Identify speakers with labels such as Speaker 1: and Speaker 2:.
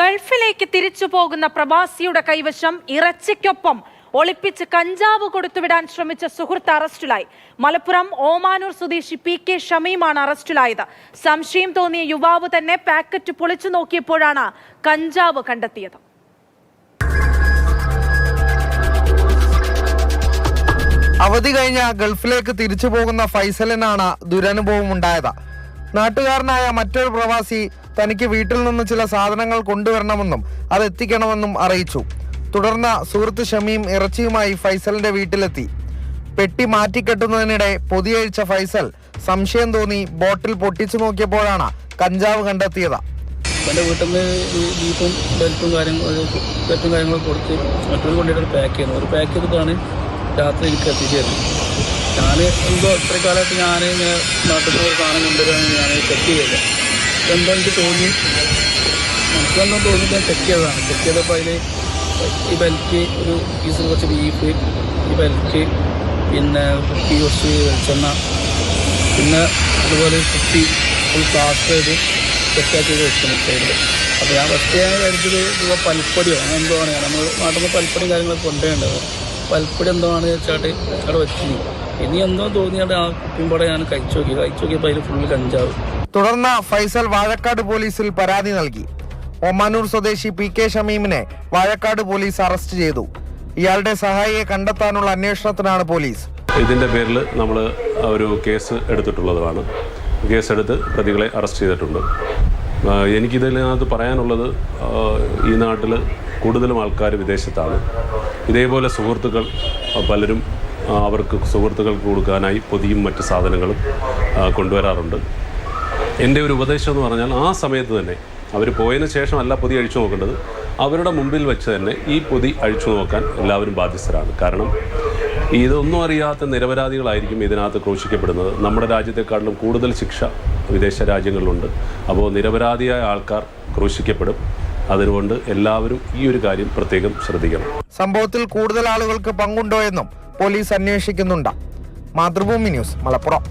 Speaker 1: ഗൾഫിലേക്ക് തിരിച്ചു പോകുന്ന പ്രവാസിയുടെ കൈവശം ഇറച്ചിക്കൊപ്പം ഒളിപ്പിച്ച് കഞ്ചാവ് കൊടുത്തുവിടാൻ ശ്രമിച്ച സുഹൃത്ത് അറസ്റ്റിലായി. മലപ്പുറം ഓമാനൂർ സ്വദേശി PK ഷമീമാണ് അറസ്റ്റിലായത്. സംശയം തോന്നിയ യുവാവ് തന്നെ പാക്കറ്റ് പൊളിച്ചു നോക്കിയപ്പോഴാണ് കഞ്ചാവ് കണ്ടെത്തിയത്.
Speaker 2: അവധി കഴിഞ്ഞ ഗൾഫിലേക്ക് തിരിച്ചു പോകുന്ന ഫൈസലിനാണ് ദുരനുഭവം ഉണ്ടായത്. നാട്ടുകാരനായ മറ്റൊരു പ്രവാസി തനിക്ക് വീട്ടിൽ നിന്ന് ചില സാധനങ്ങൾ കൊണ്ടുവരണമെന്നും അത് എത്തിക്കണമെന്നും അറിയിച്ചു. തുടർന്ന് സുഹൃത്ത് ഷമീം ഇറച്ചിയുമായി ഫൈസലിന്റെ വീട്ടിലെത്തി. പെട്ടി മാറ്റിക്കെട്ടുന്നതിനിടെ പൊതിയഴിച്ച ഫൈസൽ സംശയം തോന്നി ബോട്ടിൽ പൊട്ടിച്ചു നോക്കിയപ്പോഴാണ് കഞ്ചാവ് കണ്ടെത്തിയത്.
Speaker 3: എൻ്റെ വീട്ടിൽ നിന്ന് ബീഫും ബെൽറ്റും കാര്യങ്ങളും കൊടുത്ത് മറ്റൊരു കൊണ്ടിട്ട് പാക്ക് ചെയ്യുന്നു. ഒരു പാക്ക് ചെയ്തിട്ടാണ് രാത്രി എനിക്ക് എത്തിച്ചേരുന്നത്. ഞാൻ എന്തോ ഇത്ര കാലമായിട്ട് ഞാൻ ഇങ്ങനെ നാട്ടിൽ നിന്ന് ഒരു സാധനം കൊണ്ടുവരാമെന്ന് ഞാൻ ചെക്ക് ചെയ്തില്ല. എന്തോ എനിക്ക് തോന്നി, മനസ്സിലെന്തോ തോന്നിയിട്ട് ഞാൻ ചെക്ക് ചെയ്തതാണ്. ചെക്ക് ചെയ്തപ്പോൾ അതിൽ ഈ ബെൽറ്റ്, ഒരു പീസിൽ കുറച്ച് ബീഫ്, ഈ ബെൽറ്റ്, പിന്നെ കുപ്പി കുറച്ച് വെളിച്ചെണ്ണ, പിന്നെ അതുപോലെ കുപ്പി ഫുൾ പ്ലാസ്റ്റർ ചെയ്ത് സെറ്റാക്കി ചെയ്ത് വെക്കണം സൈഡിൽ. അപ്പോൾ ഞാൻ ഫസ്റ്റ് ഞാൻ കരുതിയത് ഇപ്പോൾ പൽപ്പൊടിയോ അങ്ങനെ എന്തോ ആണ്. നമ്മൾ നാട്ടിൽ നിന്ന് പൽപ്പൊടിയും കാര്യങ്ങളൊക്കെ കൊണ്ടുപോയേണ്ടത്. പൽപ്പൊടി എന്തോ ആണ് വെച്ചാട്ട് അവിടെ വെച്ചു. ഇനി എന്തോ തോന്നിയാണ്ട് ആ കുപ്പിയും ഞാൻ കഴിച്ചു നോക്കിയപ്പോൾ അതിൽ ഫുള്ള് കഞ്ചാവ്.
Speaker 2: തുടർന്ന് ഫൈസൽ വാഴക്കാട് പോലീസിൽ പരാതി നൽകി. ഒമാനൂർ സ്വദേശി PK ഷമീമിനെ വാഴക്കാട് പോലീസ് അറസ്റ്റ് ചെയ്തു. ഇയാളുടെ സഹായിയെ കണ്ടെത്താനുള്ള അന്വേഷണത്തിനാണ് പോലീസ്.
Speaker 4: ഇതിൻ്റെ പേരിൽ നമ്മൾ ഒരു കേസ് എടുത്തിട്ടുള്ളതാണ്. കേസെടുത്ത് പ്രതികളെ അറസ്റ്റ് ചെയ്തിട്ടുണ്ട്. എനിക്കിതിനകത്ത് പറയാനുള്ളത്, ഈ നാട്ടിൽ കൂടുതലും ആൾക്കാർ വിദേശത്താണ്. ഇതേപോലെ സുഹൃത്തുക്കൾ പലരും അവർക്ക് സുഹൃത്തുക്കൾക്ക് കൊടുക്കാനായി പൊതിയും മറ്റ് സാധനങ്ങളും കൊണ്ടുവരാറുണ്ട്. എൻ്റെ ഒരു ഉപദേശം എന്ന് പറഞ്ഞാൽ, ആ സമയത്ത് തന്നെ അവർ പോയതിന് ശേഷമല്ല പൊതി അഴിച്ചു നോക്കേണ്ടത്, അവരുടെ മുമ്പിൽ വെച്ച് തന്നെ ഈ പൊതി അഴിച്ചു നോക്കാൻ എല്ലാവരും ബാധ്യസ്ഥരാണ്. കാരണം ഇതൊന്നും അറിയാത്ത നിരപരാധികളായിരിക്കും ഇതിനകത്ത് ക്രൂശിക്കപ്പെടുന്നത്. നമ്മുടെ രാജ്യത്തെക്കാട്ടിലും കൂടുതൽ ശിക്ഷ വിദേശ രാജ്യങ്ങളിലുണ്ട്. അപ്പോൾ നിരപരാധിയായ ആൾക്കാർ ക്രൂശിക്കപ്പെടും. അതുകൊണ്ട് എല്ലാവരും ഈ ഒരു കാര്യം പ്രത്യേകം ശ്രദ്ധിക്കണം.
Speaker 2: സംഭവത്തിൽ കൂടുതൽ ആളുകൾക്ക് പങ്കുണ്ടോ എന്നും പോലീസ് അന്വേഷിക്കുന്നുണ്ട്. മാതൃഭൂമി ന്യൂസ്, മലപ്പുറം.